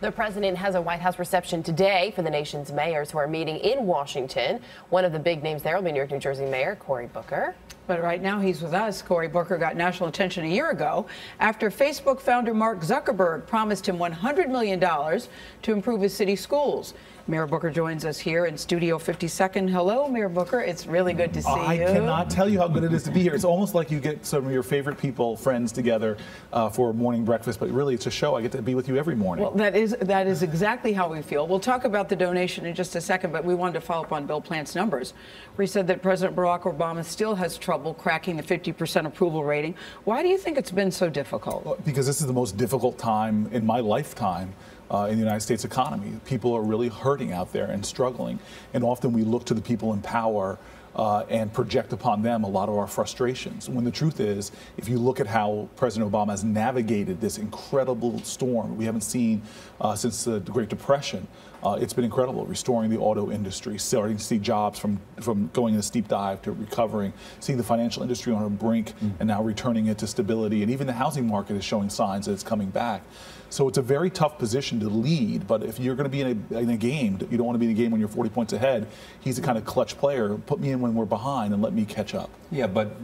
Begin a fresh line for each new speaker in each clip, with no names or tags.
The president has a White House reception today for the nation's mayors who are meeting in Washington. One of the big names there will be New York, New Jersey Mayor Cory Booker.
But right now he's with us. Cory Booker got national attention a year ago after Facebook founder Mark Zuckerberg promised him $100 million to improve his city schools. Mayor Booker joins us here in Studio 52nd. Hello, Mayor Booker. It's really good to see you.
I cannot tell you how good it is to be here. It's almost like you get some of your favorite people, friends together for morning breakfast, but really it's a show. I get to be with you every morning.
Well, that is exactly how we feel. We'll talk about the donation in just a second, but we wanted to follow up on Bill Plante's numbers, where he said that President Barack Obama still has trouble cracking the 50% approval rating. Why do you think it's been so difficult?
Well, because this is the most difficult time in my lifetime in the United States economy. People are really hurting out there and struggling. And often we look to the people in power and project upon them a lot of our frustrations. When the truth is, if you look at how President Obama has navigated this incredible storm we haven't seen since the Great Depression, it's been incredible. Restoring the auto industry, starting to see jobs from going in a steep dive to recovering, seeing the financial industry on a brink and now returning it to stability. And even the housing market is showing signs that it's coming back. So it's a very tough position to lead, but if you're going to be in a game, you don't want to be in a game when you're 40 points ahead. He's the kind of clutch player. Put me in when we're behind and let me catch up.
Yeah, but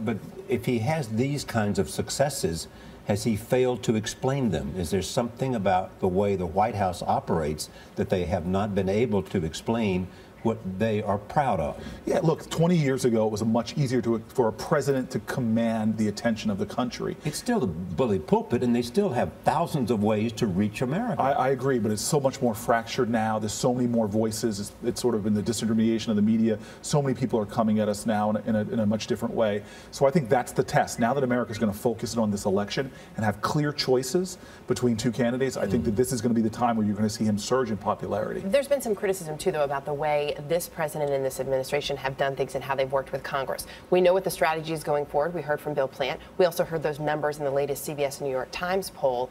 if he has these kinds of successes, has he failed to explain them? Is there something about the way the White House operates that they have not been able to explain what they are proud of?
Yeah, look, 20 years ago, it was much easier for a president to command the attention of the country.
It's still the bully pulpit, and they still have thousands of ways to reach America.
I agree, but it's so much more fractured now. There's so many more voices. It's sort of in the disintermediation of the media. So many people are coming at us now in a much different way. So I think that's the test. Now that America's going to focus on this election and have clear choices between two candidates, I think that this is going to be the time where you're going to see him surge in popularity.
There's been some criticism, too, though, about the way this president and this administration have done things and how they've worked with Congress. We know what the strategy is going forward. We heard from Bill Plante. We also heard those numbers in the latest CBS New York Times poll.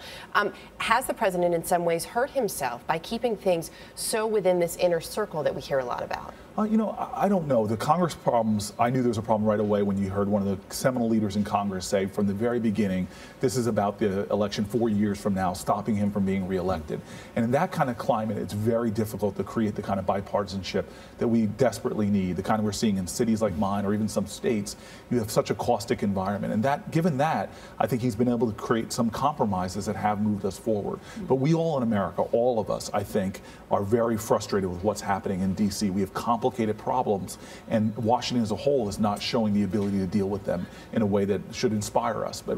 Has the president in some ways hurt himself by keeping things so within this inner circle that we hear a lot about?
You know, I don't know. The Congress problems, I knew there was a problem right away when you heard one of the seminal leaders in Congress say from the very beginning, this is about the election 4 years from now, stopping him from being reelected. And in that kind of climate, it's very difficult to create the kind of bipartisanship that we desperately need, the kind we're seeing in cities like mine or even some states. You have such a caustic environment. And given that, I think he's been able to create some compromises that have moved us forward. But we all in America, all of us, I think, are very frustrated with what's happening in D.C. We have complicated problems, and Washington as a whole is not showing the ability to deal with them in a way that should inspire us. But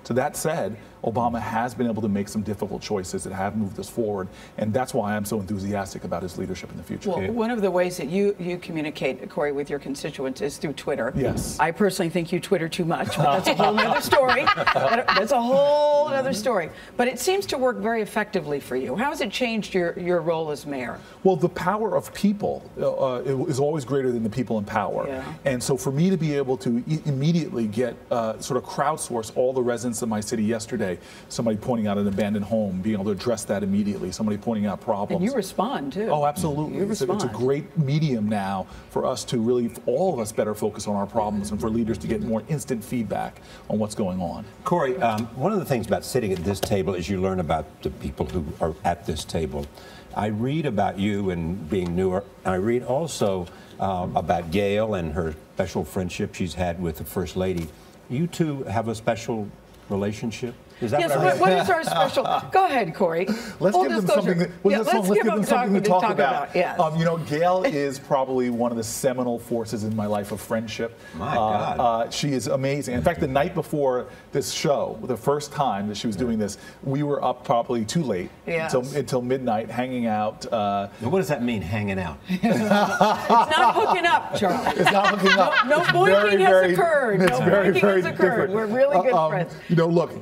to that said, Obama has been able to make some difficult choices that have moved us forward, and that's why I'm so enthusiastic about his leadership in the future.
Well, one of the ways that you communicate, Cory, with your constituents is through Twitter.
Yes.
I personally think you Twitter too much, but that's a whole other story. That's a whole other story. But it seems to work very effectively for you. How has it changed your role as mayor?
Well, the power of people is always greater than the people in power.
Yeah.
And so for me to be able to immediately get sort of crowdsource all the residents of my city yesterday, somebody pointing out an abandoned home, being able to address that immediately, somebody pointing out problems.
And you respond, too.
Oh, absolutely. It's a great medium now for us to really, all of us, better focus on our problems and for leaders to get more instant feedback on what's going on.
Cory, one of the things about sitting at this table is you learn about the people who are at this table. I read about you and being newer. I read also about Gail and her special friendship she's had with the First Lady. You two have a special relationship? Is that
yes, what is our special? Go ahead, Cory.
Let's give them something to talk about.
Yes.
You know, Gail is probably one of the seminal forces in my life of friendship.
My God.
She is amazing. In fact, the night before this show, the first time that she was doing this, we were up probably too late until midnight, hanging out.
Now, what does that mean, hanging out?
It's not hooking up, Charlie.
It's not hooking up.
No boinking has occurred.
It's very
different.
different.
We're really good friends.
You know, look.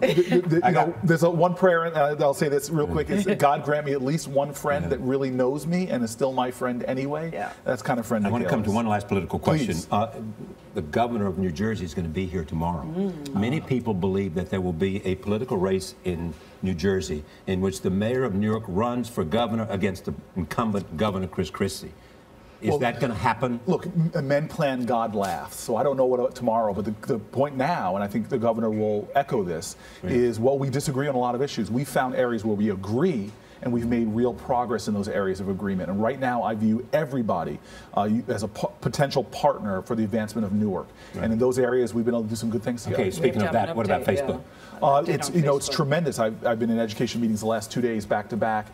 There's one prayer, and I'll say this real quick, is that God grant me at least one friend that really knows me and is still my friend anyway.
Yeah.
That's kind of friend
I want to come to one last political question. The governor of New Jersey is going to be here tomorrow. Many people believe that there will be a political race in New Jersey in which the mayor of New York runs for governor against the incumbent Governor Chris Christie. Is that going to happen?
Look, men plan, God laughs. So I don't know what tomorrow, but the point now, and I think the governor will echo this, is, well, we disagree on a lot of issues. We found areas where we agree, and we've made real progress in those areas of agreement. And right now, I view everybody as a potential partner for the advancement of Newark. Right. And in those areas, we've been able to do some good things together.
Okay, speaking of that, what about Facebook?
It's tremendous. I've been in education meetings the last 2 days back to back.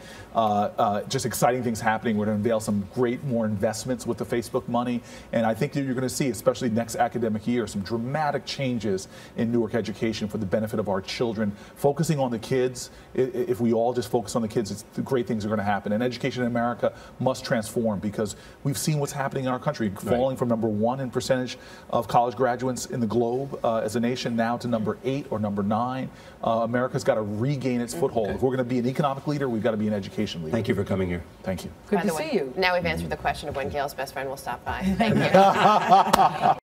Just exciting things happening. We're going to unveil some great more investments with the Facebook money, and I think that you're going to see, especially next academic year, some dramatic changes in Newark education for the benefit of our children. Focusing on the kids. If we all just focus on the kids, the great things are going to happen. And education in America must transform, because we've seen what's happening in our country, falling from #1 in percentage of college graduates in the globe as a nation now to #8 or #9. America's got to regain its foothold. If we're going to be an economic leader, we've got to be an education leader.
Thank you for coming here.
Thank you.
Good to see you.
Now we've answered the question of when Gail's best friend will stop by. Thank you.